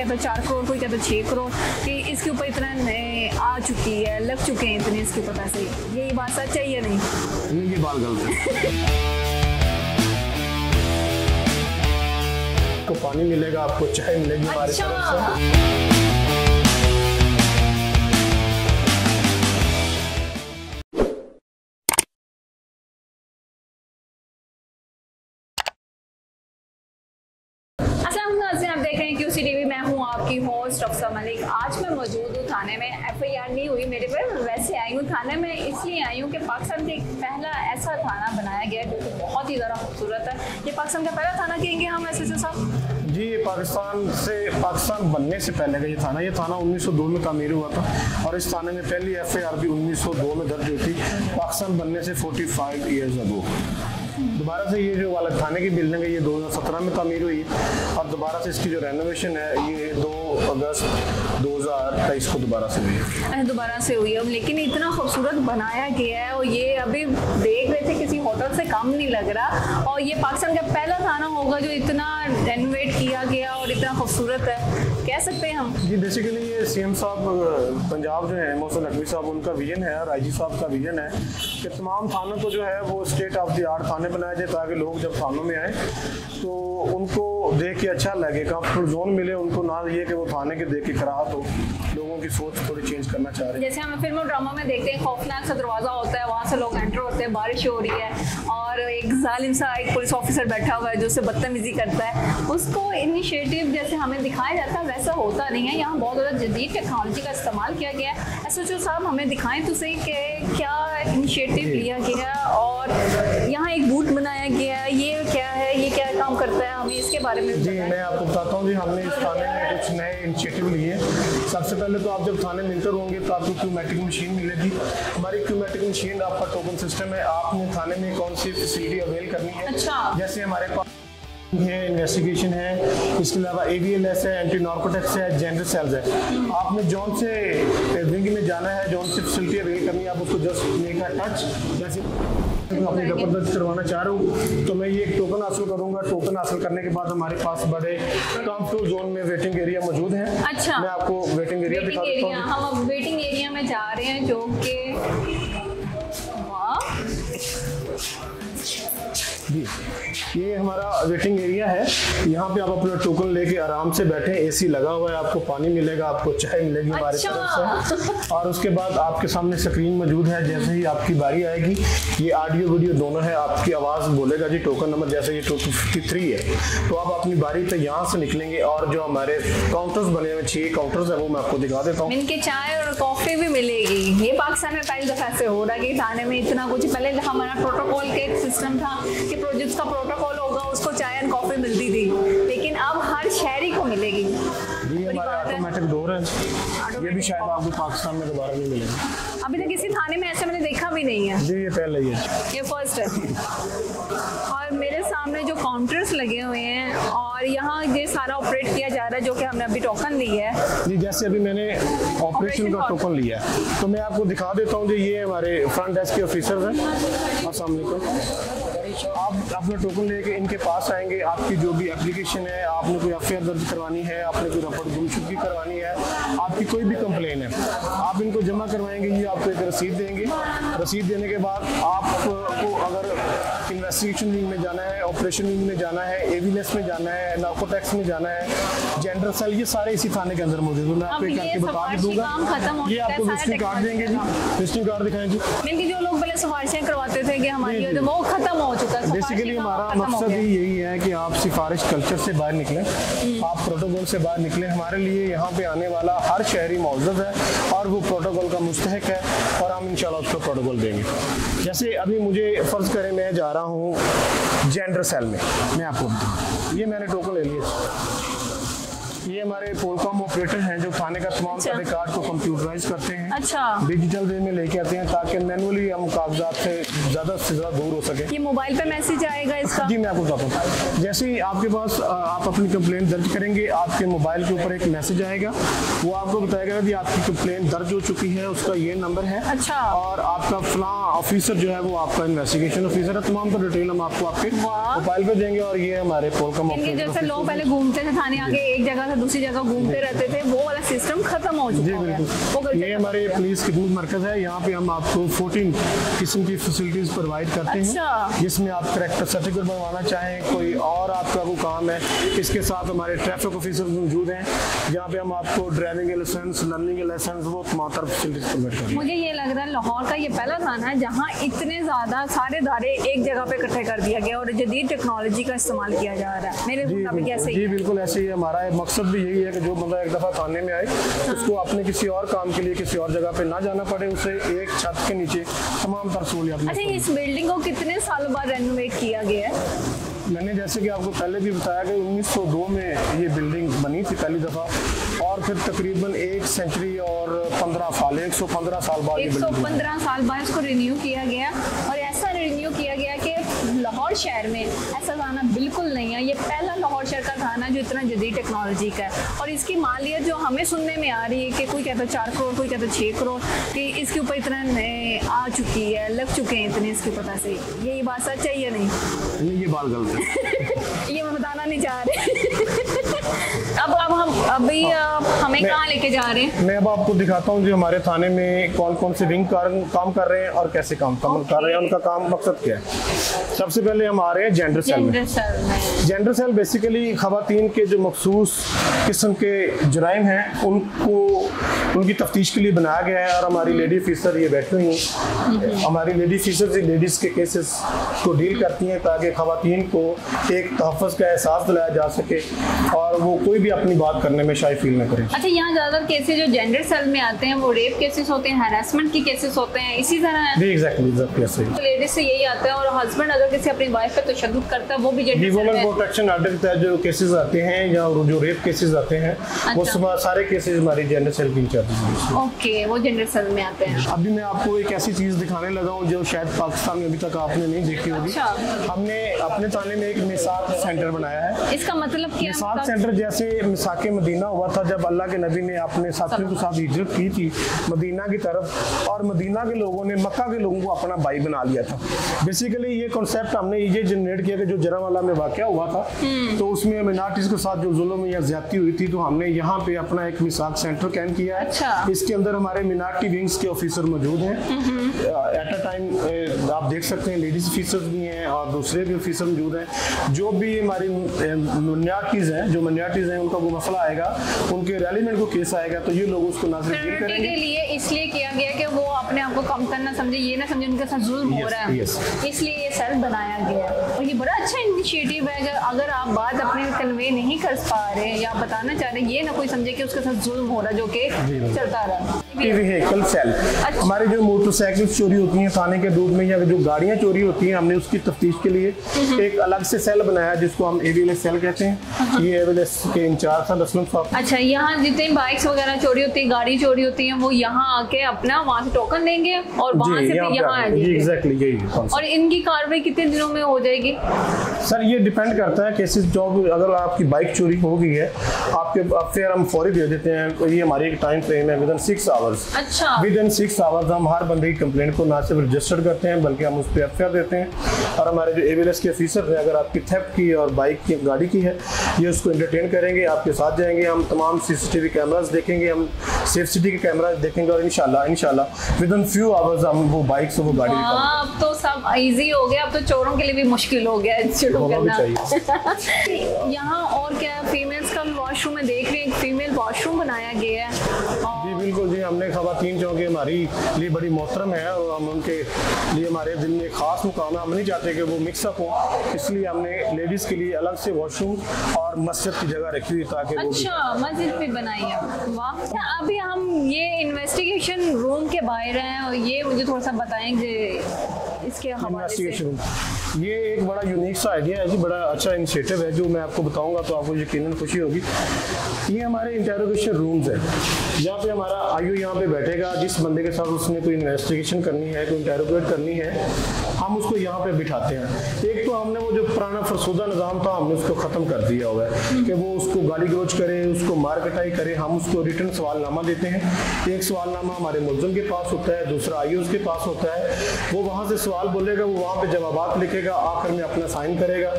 कहता 4 करोड़, कोई कहता 6 करोड़ कि इसके ऊपर इतना आ चुकी है, लग चुके हैं इतने इसके ऊपर पैसे। ये बात सच है या नहीं? ये बात गलत है। आपको पानी मिलेगा, आपको चाय मिलेगी हमारी तरफ से। आप देख रहे हैं QC TV, मैं हूं आपकी होस्ट अफसर मलिक। आज मैं मौजूद हूं थाने में। FIR नहीं हुई मेरे पर, वैसे आई हूं थाने में, इसलिए आई हूं कि पाकिस्तान का पहला ऐसा थाना बनाया गया जो कि बहुत ही ज़्यादा खूबसूरत है। ये पाकिस्तान का पहला थाना कहेंगे हम SHO साहब? जी, ये पाकिस्तान बनने से पहले का ये थाना 1902 में तामीर हुआ था और इस थाने में पहली FIR भी 1902 में दर्ज हुई थी, पाकिस्तान बनने से 45 ईयर्स अगो। दोबारा से ये जो वाला थाने की बिल्डिंग है ये 2017 में तामीर हुई और दोबारा से इसकी जो रेनोवेशन है ये 2 अगस्त 2023 को दोबारा से हुई है। दोबारा से हुई है, लेकिन इतना खूबसूरत बनाया गया है और ये अभी देख रहे थे किसी होटल से कम नहीं लग रहा। और ये पाकिस्तान का पहला थाना होगा जो इतना रेनोवेट किया गया और इतना खूबसूरत है, कह सकते हैं हम। जी, बेसिकली ये CM साहब पंजाब जो है मोहसिन नकवी साहब, उनका विजन है और IG साहब का विजन है कि तमाम थानों को जो है वो स्टेट ऑफ द आर्ट थाने बनाए जाए ताकि लोग जब थानों में आए तो उनको देख के अच्छा लगे, कंफर्ट जोन मिले उनको, ना ये कि वो थाने के देख के कराहत हो। लोगों की सोच थोड़ी चेंज करना चाह रहे हैं। जैसे हम फिल्म और ड्रामा में देखते हैं खौफनाक सा दरवाजा होता है, वहाँ से लोग एंटर होते हैं, बारिश हो रही है और एक जालिम सा एक पुलिस ऑफिसर बैठा हुआ है जो उससे बदतमीजी करता है, उसको इनिशिएटिव जैसे हमें दिखाया जाता है वैसा होता नहीं है। यहाँ बहुत ज़्यादा जदीद टेक्नोलॉजी का इस्तेमाल किया गया है। SHO साहब हमें दिखाएं तो सही कि क्या इनिशिएटिव लिया गया और यहाँ एक बूथ बनाया गया, ये क्या है, ये क्या काम करता है, हमें इसके बारे में। जी, मैं आपको बताता हूँ। जी, हमने इस थाने में कुछ नए इनिशिएटिव लिए। सबसे पहले तो आप जब थाने में इंटर होंगे तो आपको क्यूमेटिक मशीन मिलेगी। हमारी क्यूमेटिक मशीन आपका टोकन सिस्टम है, आपने थाने में कौन सी फैसिलिटी अवेल करनी है। अच्छा। जैसे हमारे पास है इन्वेस्टिगेशन है, इसके अलावा AVLS है, एंटी नार्कोटिक्स है, जेंडर सेल्स है। आपने जौन से विंग में जाना है, जौन सी फैसिलिटी अवेल करनी है, आप उसको जस्ट मेक अ टच। जैसे मैं अपनी रकम दर्ज करवाना चाह रहा हूँ तो मैं ये एक टोकन हासिल करूँगा। टोकन हासिल करने के बाद हमारे पास बड़े कंफर्ट जोन में वेटिंग एरिया मौजूद है। अच्छा, मैं आपको वेटिंग एरिया दिखा देता हूँ। हम अब वेटिंग एरिया में जा रहे हैं जो कि जी, ये हमारा वेटिंग एरिया है। यहाँ पे आप अपना टोकन लेके आराम से बैठे, AC लगा हुआ है, आपको पानी मिलेगा, आपको चाय मिलेगी हमारी तरफ से और उसके बाद आपके सामने स्क्रीन मौजूद है। जैसे ही आपकी बारी आएगी ये ऑडियो वीडियो दोनों है, आपकी आवाज़ बोलेगा जी टोकन नंबर, जैसे ये टोकन 53 है तो आप अपनी बारी पे यहाँ से निकलेंगे और जो हमारे काउंटर्स बने हुए 6 काउंटर्स है वो मैं आपको दिखा देता हूँ। इनके चाय और कॉफ़ी भी मिलेगी। ये पाकिस्तान में पहली दफ़ा से हो रहा है कि थाने में इतना कुछ। पहले हमारा प्रोटोकॉल का एक सिस्टम था कि प्रोजेक्ट का प्रोटोकॉल होगा उसको चाय एंड कॉफ़ी मिलती थी, लेकिन अब हर शहरी को मिलेगी। ये हमारा ऑटोमेटिक डोर है, ये भी शायद आपको पाकिस्तान में दोबारा नहीं मिलेगा। अभी तक किसी थाने में ऐसा मैंने देखा भी नहीं है। जी, ये पहले ही है, ये फर्स्ट है। और मेरे सामने जो काउंटर्स लगे हुए हैं और यहाँ ये सारा ऑपरेट किया जा रहा है जो कि हमने अभी टोकन ली है। जी, जैसे अभी मैंने ऑपरेशन का टोकन लिया है तो मैं आपको दिखा देता हूँ। जी, ये हमारे फ्रंट डेस्क के ऑफिसर्स हैं। अस्सलाम वालेकुम। आप अपना टोकन लेके इनके पास आएंगे। आपकी जो भी एप्लीकेशन है, आपने कोई FIR दर्ज करवानी है, आपने कोई रपट गुमशुदगी करवानी है, आपकी कोई भी कंप्लेन है, आप इनको जमा करवाएंगे। ये आपको एक रसीद देंगे। रसीद देने के बाद आपको अगर इन्वेस्टिगेशन विंग में जाना है, ऑपरेशन विंग में जाना है, AVLS में जाना है, नार्कोटिक्स में जाना है, जेंडर सेल, ये सारे इसी थाने के अंदर मौजूद है। मैं आपको एक करके बता भी दूंगा। ये आपको विजिटिंग कार्ड देंगे। जी, विजिटिंग कार्ड दिखाएं जी। बल्कि जो लोग पहले सिफारिशें करवाते थे कि हमारी वो खत्म हो चुका है। बेसिकली हमारा मकसद ही यही है कि आप सिफारिश कल्चर से बाहर निकलें, आप प्रोटोकॉल से बाहर निकलें। हमारे लिए यहाँ पे आने वाला हर शहरी मौजूद है और वो प्रोटोकॉल का मुस्तहक है और हम इंशाल्लाह उसको प्रोटोकॉल देंगे। जैसे अभी मुझे फ़र्ज़ करें मैं जा रहा हूँ जेंडर सेल में, मैं आपको बताऊँ, ये मैंने टोकन ले लिया। ये हमारे पोलकॉम ऑपरेटर हैं जो थाने का तमाम सारे कार्ड को कंप्यूटराइज करते हैं। अच्छा, डिजिटल वे में लेके आते हैं ताकि मैनुअली हम कागजात से ज़्यादा दूर हो सके। ये मोबाइल पे मैसेज आएगा इसका? जी, मैं आपको बताता हूँ। जैसे ही आपके पास आप अपनी कंप्लेंट दर्ज करेंगे, आपके मोबाइल के ऊपर एक मैसेज आएगा, वो आपको बताएगा कि आपकी कंप्लेंट दर्ज हो चुकी है, उसका ये नंबर है। अच्छा। और आपका फलां ऑफिसर जो है वो आपका इन्वेस्टिगेशन ऑफिसर है। तमाम का डिटेल हम आपको आपके मोबाइल पे देंगे और ये हमारे पोलकॉम ऑपरेटर। जैसे लोग पहले घूमते थे थाने आगे, एक जगह था, दूसरी जगह घूमते रहते थे, वो वाला सिस्टम खत्म हो चुका है। वो ये हमारे पुलिस खिदमत मरकज है, यहाँ पे हम आपको 14 किस्म की फैसिलिटीज प्रोवाइड करते हैं, जिसमें आप करेक्टर सर्टिफिकेट बनवाना चाहें, कोई और आपका वो काम है। इसके साथ हमारे ट्रैफिक ऑफिसर मौजूद हैं, जहाँ पे हम आपको ड्राइविंग लाइसेंस, लर्निंग लाइसेंस, वो तमाम फैसिलिटीज प्रोवाइड करते हैं। मुझे ये लग रहा है लाहौर का ये पहला थाना है जहाँ इतने ज़्यादा सारे दायरे एक जगह पे इकट्ठे कर दिया गया और जदीद टेक्नोलॉजी का इस्तेमाल किया जा रहा है। मेरे मुताबिक ऐसे ही जी बिल्कुल ऐसे ही। हमारा मकसद भी यही है कि जो बंदा एक दफ़ा थाने में आए, उसको अपने किसी और काम के लिए किसी और जगह पे ना जाना पड़े, उसे एक छत के नीचे तमाम तर सहूलियात। अच्छा, इस बिल्डिंग को कितने सालों बाद रेनोवेट किया गया है? मैंने जैसे कि आपको पहले भी बताया कि 1902 में ये बिल्डिंग बनी थी पहली दफ़ा, और फिर तकरीबन 1 सेंचुरी और 15 साल 115 साल बाद 115 साल बाद इसको रिन्यू किया गया। और ऐसा रिन्यू किया गया कि लाहौर शहर में ऐसा थाना बिल्कुल नहीं है। ये पहला लाहौर शहर का थाना जो इतना जदीद टेक्नोलॉजी का है। और इसकी मालियत जो हमें सुनने में आ रही है कि कोई कहता है 4 करोड़, कोई कहता है 6 करोड़, कि इसके ऊपर इतना आ चुकी है, लग चुके हैं इतने इसके पता से। ये बात सच है या नहीं? ये बात गलत है। ये मैं बताना नहीं चाह रहे। अब हम अभी हमें कहाँ लेके जा रहे हैं? मैं अब आपको दिखाता हूँ जो हमारे थाने में कौन कौन से विंग काम कर रहे हैं और कैसे काम कर रहे हैं, उनका काम मकसद क्या है। सबसे पहले हम आ रहे हैं जेंडर सेल में। जेंडर सेल बेसिकली खवातीन के जो मखसूस किस्म के जुराइम हैं उनको उनकी तफ्तीश के लिए बनाया गया है। और हमारी लेडी ऑफिसर ये बैठी हुई हैं, हमारी लेडी ऑफिसर लेडीज़ के केसेस को डील करती हैं ताकि खवातीन को एक तहफ़्फ़ुज़ का एहसास दिलाया जा सके और वो कोई भी अपनी बात करने में शायद फील न करें। अच्छा, यहाँ ज़्यादातर केसेस जो जेंडर सेल में आते हैं वो रेप केसेस होते हैं, हैरेसमेंट के केसेस होते हैं, इसी तरह है? जी एग्जैक्टली ऐसे ही। तो लेडीज से यही आता है। और हस्बैंड अगर किसी अपनी वाइफ पे तशद्दुद करता है वो भी जेंडर सेल में। प्रोटेक्शन ऑर्डर के तहत जो केसेस आते हैं या जो रेप केसेस आते हैं, वो सारे केसेस हमारी जेंडर सेल की इंचार्ज है। ओके, वो जेंडर सेल में आते हैं। अभी मैं आपको एक ऐसी चीज़ दिखाने लगा हूँ जो शायद पाकिस्तान में अभी तक आपने नहीं देखी होगी। हमने अपने थाने में एक मिसाक सेंटर बनाया है। इसका मतलब क्या? मिसाक सेंटर जैसे मिसाक मदीना हुआ था जब अल्लाह के नबी ने अपने साथियों के साथ हिजरत की थी मदीना की तरफ, और मदीना के लोगों ने मक्का के लोगों को अपना भाई बना लिया था। बेसिकली ये कॉन्सेप्ट हमने ये जनरेट किया कि जो जरावाला में वाक़या हुआ था तो उसमें माइनॉरिटीज़ के साथ जो जुल्म या ज़्यादती हुई थी, तो हमने यहाँ पे अपना एक मिसाक सेंटर कैम किया है। अच्छा। इसके अंदर हमारे मिनारिटी विंग्स के ऑफिसर मौजूद हैं। एट अ टाइम आप देख सकते हैं लेडीज ऑफिसर्स भी हैं और दूसरे भी ऑफिसर मौजूद हैं। जो भी हमारी मिनारिटीज़ हैं, जो मिनारिटीज़ हैं, उनका कोई मसला आएगा, उनके रेलिवेंट को केस आएगा, तो ये लोग उसको ना सिर्फ डील करेंगे। के लिए इसलिए किया गया कि वो अपने आप को कम करना समझे, ये ना समझे उनके साथ जुल्म हो रहा है, इसलिए ये सेल बनाया गया है। और ये बड़ा अच्छा इनिशिएटिव है। अगर आप बात अपने कन्वे नहीं कर पा रहे या बताना चाह रहे, ये ना कोई समझे कि उसके साथ जुल्म हो रहा जो कि चलता रहा। व्हीकल सेल, हमारी जो मोटरसाइकिल चोरी होती हैं थाने के दूध में या जो गाड़ियाँ चोरी होती हैं, हमने उसकी तफ्तीश के लिए एक अलग से सेल बनाया जिसको हम एविलेस सेल कहते हैं। ये एविलेस के इंचार्ज था असलम साहब। अच्छा, यहाँ जितनी बाइक्स वगैरह चोरी होती है, गाड़ी चोरी होती है, वो यहाँ आके अपना वहाँ से टोकन देंगे और वहाँ से फिर यहाँ आ जाएंगे। एग्जैक्टली यही। और इनकी कार्रवाई कितने दिनों में हो जाएगी? सर ये डिपेंड करता है केसेस। जो अगर आपकी बाइक चोरी हो गई है आपके, फिर हम फौरी दे देते हैं। ये हमारी एक टाइम फ्रेम है विदिन 6 आवर्स। अच्छा। विदिन 6 आवर्स हम हर बंदे की कंप्लेंट को ना सिर्फ रजिस्टर करते हैं बल्कि हम उस पर एफआईआर देते हैं। और हमारे जो एविलेस के ऑफिसर हैं, अगर आपकी थेफ्ट की और बाइक की गाड़ी की है, ये उसको एंटरटेन करेंगे, आपके साथ जाएंगे, हम तमाम सीसीटीवी कैमरास देखेंगे, हम सेफ सिटी के कैमरा देखेंगे और इंशाल्लाह विदिन फ्यू आवर्स हम वो बाइक से वो गाड़ी अब तो सब इजी हो गया। अब तो चोरों के लिए भी मुश्किल हो गया शुरू करना। यहाँ और क्या फीमेल्स का वॉशरूम में देख रहे हैं, फीमेल वॉशरूम बनाया गया है। जी बिल्कुल जी, हमने खवातीन जो कि हमारी लिए बड़ी मोहतरम है और हम उनके लिए हमारे दिल में खास मुकाम है। हम नहीं चाहते कि वो मिक्सअप हो, इसलिए हमने लेडीज़ के लिए अलग से वॉशरूम और मस्जिद की जगह रखी हुई ताकि अच्छा मस्जिद भी बनाई है। वाह। अभी हम ये इन्वेस्टिगेशन रूम के बाहर हैं और ये मुझे थोड़ा सा बताएंगे इसके हवाले से। ये एक बड़ा यूनिक सा आइडिया है जी, बड़ा अच्छा इनिशिएटिव है जो मैं आपको बताऊंगा तो आपको यकीनन खुशी होगी। ये हमारे इंटेरोगेशन रूम्स है, जहाँ पे हमारा आईओ यहाँ पे बैठेगा। जिस बंदे के साथ उसने कोई इन्वेस्टिगेशन करनी है, कोई इंटेरोगेट करनी है, हम उसको यहाँ पे बिठाते हैं। एक तो हमने वो जो पुराना फरसुदा निज़ाम था हमने उसको ख़त्म कर दिया हुआ है कि वो उसको गाली गलौज करे, उसको मार कटाई करे। हम उसको रिटर्न सवालनामा देते हैं। एक सवालनामा हमारे मुल्ज़िम के पास होता है, दूसरा आईओज़ के पास होता है। वो वहाँ से सवाल बोलेगा, वो वहाँ पे जवाबात लिखेगा, आखिर में अपना साइन करेगा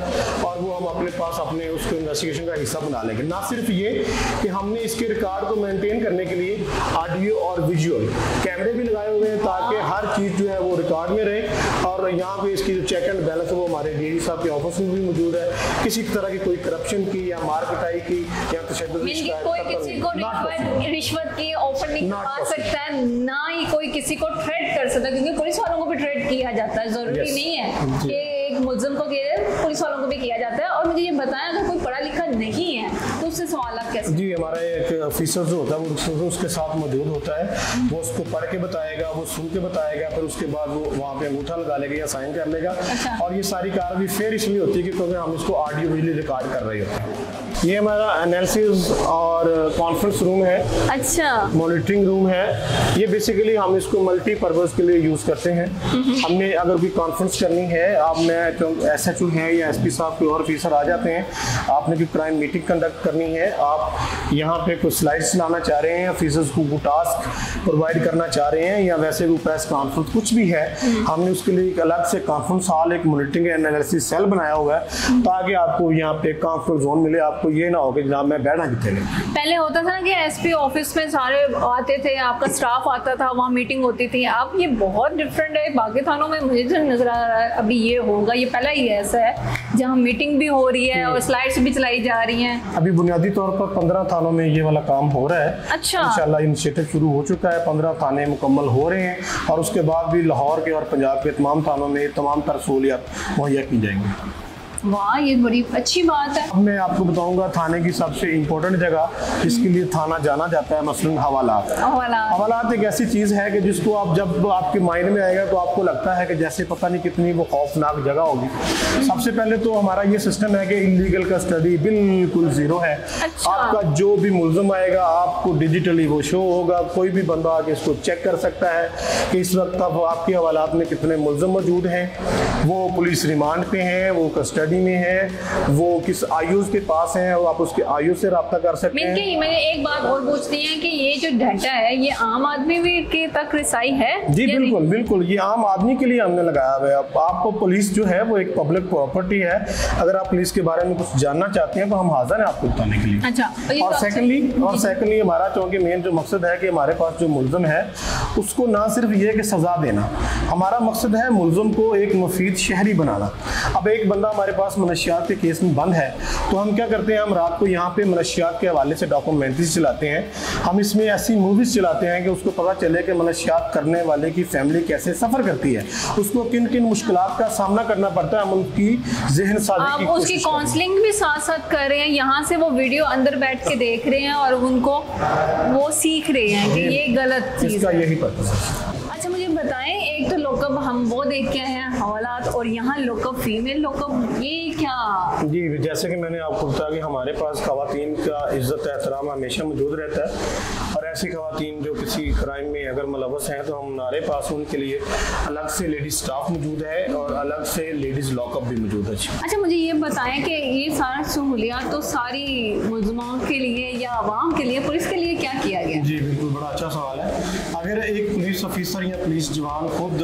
और वो हम अपने पास अपने उसको इन्वेस्टिगेशन का हिस्सा बना लेंगे। ना सिर्फ ये कि हमने इसके रिकॉर्ड को मेंटेन करने के लिए ऑडियो और विजुअल कैमरे भी लगाए हुए हैं ताकि हर चीज़ जो है वो रिकॉर्ड में रहे। और यहाँ पे इसकी जो चेक एंड बैलेंस है वो हमारे डीजी साहब के ऑफिस में भी मौजूद है। किसी तरह की कोई करप्शन की या मार पिटाई की या तशद्दुद की शिकायत कोई किसी को रिश्वत की ऑफर नहीं करवा सकता है, ना ही कोई किसी को थ्रेट कर सकता है, क्योंकि पुलिस वालों को भी थ्रेट किया जाता है। जरूरी नहीं है कि एक मुल्ज़िम को पुलिस वालों को भी किया जाता है। और मुझे ये बताएं, अगर कोई पढ़ा लिखा नहीं है तो उससे सवाल कैसे? जी, हमारा एक ऑफिसर जो होता है वो उसके साथ मौजूद होता है। वो उसको पढ़ के बताएगा, वो सुन के बताएगा, फिर उसके बाद वो वहाँ पे अंगूठा लगा लेगा या साइन कर लेगा। अच्छा। और ये सारी कार्रवाई फेयर इसलिए होती है क्योंकि हम इसको ऑडियो विजुअली रिकॉर्ड कर रहे होते हैं। ये हमारा एनालिसिस और कॉन्फ्रेंस रूम है। अच्छा। मॉनिटरिंग रूम है। ये बेसिकली हम इसको मल्टीपर्पज़ के लिए यूज़ करते हैं। हमने अगर कोई कॉन्फ्रेंस करनी है, आप में SHO है या SP साहब कोई और ऑफिसर आ जाते हैं, आपने कोई क्राइम मीटिंग कंडक्ट करनी है, आप यहाँ पे कुछ स्लाइड्स लाना चाह रहे हैं, ऑफिसर्स को टास्क प्रोवाइड करना चाह रहे हैं या वैसे कोई प्रेस कॉन्फ्रेंस कुछ भी है, हमने उसके लिए एक अलग से कॉन्फ्रेंस हॉल, एक मॉनिटरिंग एनालिसिस सेल बनाया हुआ है ताकि आपको यहाँ पे कॉन्फ्रेंस जोन मिले। आपको ये ना हो कि जनाब मैं बैठा कितने नहीं। पहले होता था ना कि SP ऑफिस में सारे आते थे, आपका स्टाफ आता था, वहाँ मीटिंग होती थी। अब ये बहुत डिफरेंट है। बाकी थानों में मुझे जो नजर आ रहा है अभी ये होगा, ये पहला ही ऐसा है जहाँ मीटिंग भी हो रही है और स्लाइड्स भी चलाई जा रही हैं। अभी बुनियादी तौर पर 15 थानों में ये वाला काम हो रहा है। अच्छा। इंशाल्लाह इनिशिएटिव शुरू हो चुका है, 15 थाने मुकम्मल हो रहे हैं और उसके बाद भी लाहौर के और पंजाब के तमाम थानों में तमाम तर सहूलियात मुहैया की जाएंगी। वाह, ये बड़ी अच्छी बात है। अब मैं आपको बताऊंगा थाने की सबसे इम्पोर्टेंट जगह जिसके लिए थाना जाना जाता है, मसलन हवालात। हवालात एक ऐसी चीज़ है कि जिसको आप जब आपके माइंड में आएगा तो आपको लगता है कि जैसे पता नहीं कितनी वो खौफनाक जगह होगी। सबसे पहले तो हमारा ये सिस्टम है कि इलीगल कस्टडी बिल्कुल ज़ीरो है। अच्छा। आपका जो भी मुल्ज़िम आएगा आपको डिजिटली वो शो होगा, कोई भी बंदा आके इसको चेक कर सकता है कि इस वक्त अब आपके हवालात में कितने मुल्ज़िम मौजूद हैं, वो पुलिस रिमांड पे हैं, वो कस्टडी में है, वो किस आईओज़ के पास है, और आप उसके आईओ से रब्ता कर सकते हैं। मैंने एक बात और पूछती है कि ये जो डाटा है ये आम आदमी भी के तक रिसाई है? जी बिल्कुल बिल्कुल, ये आम आदमी के लिए हमने लगाया हुआ है। आपको पुलिस जो है वो एक पब्लिक प्रॉपर्टी है। अगर आप पुलिस के बारे में कुछ जानना चाहते हैं तो हम हाजिर हैं आपको बताने के लिए। अच्छा। और सेकंडली हमारा चूंकि मेन जो मकसद है कि हमारे पास जो मुल्ज़िम है उसको ना सिर्फ ये कि सज़ा देना, हमारा मकसद है मुल्ज़िम को एक मुफीद शहरी बनाना। अब एक बंदा हमारे पास मनशियात के केस में बंद है तो हम क्या करते हैं, हम रात को यहाँ पे मनशियात के हवाले से डॉक्यूमेंट्रीज चलाते हैं। हम इसमें ऐसी मूवीज़ चलाते हैं कि उसको पता चले कि मनशियात करने वाले की फैमिली कैसे सफ़र करती है, उसको किन किन मुश्किलात का सामना करना पड़ता है। हम उनकी जहन साजी की उसकी काउंसलिंग भी साथ साथ कर रहे हैं। यहाँ से वो वीडियो अंदर बैठ के देख रहे हैं और उनको वो सीख रहे हैं कि ये गलत चीज़ है। यही पर्पस है। अच्छा, मुझे बताएं, एक तो लोकअप हम वो देख के आए हैं हवालात, और यहाँ लोकअप फीमेल लोकअप, ये क्या? जी, जैसे कि मैंने आपको बताया कि हमारे पास खवातीन का इज्जत एहतराम हमेशा मौजूद रहता है और ऐसी खवातीन जो किसी क्राइम में अगर मुलव्वस हैं तो हमारे पास उनके लिए अलग से लेडीज स्टाफ मौजूद है और अलग से लेडीज लॉकअप भी मौजूद है। अच्छा, मुझे ये बताएं कि ये सारा सहूलियात तो सारी मुल्ज़िमाओं के लिए या आवाम के लिए, पुलिस के लिए क्या किया गया? जी बिल्कुल, बड़ा अच्छा सवाल है। अगर एक पुलिस ऑफिसर या पुलिस जवान खुद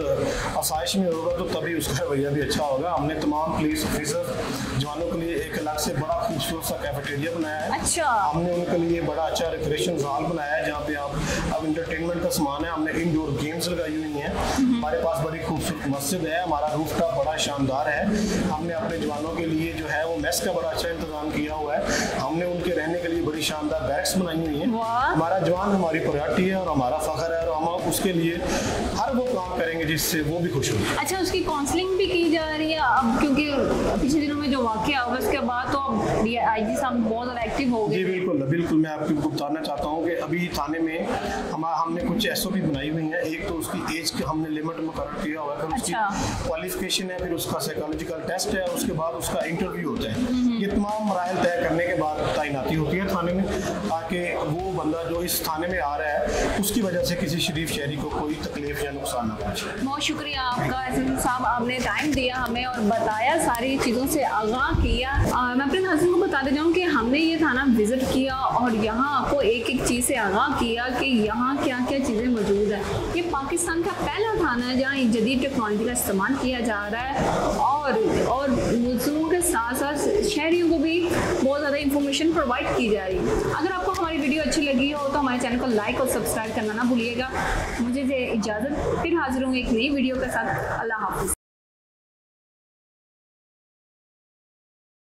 आसाइश में होगा तो तभी उसका रवैया भी अच्छा होगा। हमने तमाम पुलिस ऑफिसर जवानों के लिए एक अलग से बड़ा खूबसूरत सा कैफेटेरिया बनाया है। अच्छा। हमने उनके लिए बड़ा अच्छा रिक्रिएशन हॉल बनाया है जहाँ पे आप अब इंटरटेनमेंट का सामान है। हमने इंडोर गेम्स लगाई हुई हैं। हमारे पास बड़ी खूबसूरत मस्जिद है, हमारा रूफटॉप बड़ा शानदार है। हमने अपने जवानों के लिए जो है वो मेस का बड़ा अच्छा इंतजाम किया हुआ है। हमने उनके रहने के लिए बड़ी शानदार बैग्स बनाई हुई हैं। हमारा जवान हमारी प्रायोरिटी है और हमारा फख्र है और हम उसके लिए हर वो काम करेंगे जिससे वो भी खुश हो। अच्छा, उसकी काउंसलिंग भी की जा रही है अब, क्योंकि पिछले दिनों में जो वाकया हुआ उसके बाद तो अब IG साहब बहुत ज़्यादा एक्टिव हो गए। जी बिल्कुल बिल्कुल, मैं आपको बताना चाहता हूँ कि अभी थाने में हमने कुछ SOP बनाई हुई है। एक तो उसकी एज के हमने लिमिट मुकर्रर किया हुआ है, फिर उसकी क्वालिफिकेशन है, फिर उसका साइकोलॉजिकल टेस्ट है और उसके बाद उसका इंटरव्यू होता है। ये तमाम मराहल तय करने के बाद तैनाती होती है थाने में, ताकि वो बंदा जो इस थाने में आ रहा है उसकी वजह से किसी किसी शरीफ शहरी को कोई तकलीफ या नुकसान ना पहुंचे। बहुत शुक्रिया आपका एसएम साहब, आपने टाइम दिया हमें और बताया, सारी चीज़ों से आगाह किया। मैं अपने नाज़रीन को बताते जाऊँ कि हमने ये थाना विज़िट किया और यहाँ आपको एक एक चीज़ से आगाह किया कि यहाँ क्या क्या चीज़ें मौजूद है। ये पाकिस्तान का पहला थाना है जहाँ जदीद टेक्नोलॉजी का इस्तेमाल किया जा रहा है और मुल्ज़िमों के साथ साथ शहरियों को भी बहुत ज़्यादा इंफॉर्मेशन प्रोवाइड की जा रही है। अगर आपको हमारी वीडियो अच्छी लगी हो तो हमारे चैनल को लाइक और सब्सक्राइब करना ना भूलिएगा। मुझे इजाज़त, फिर हाजिर हूँ एक नई वीडियो के साथ। अल्लाह हाफ़िज़।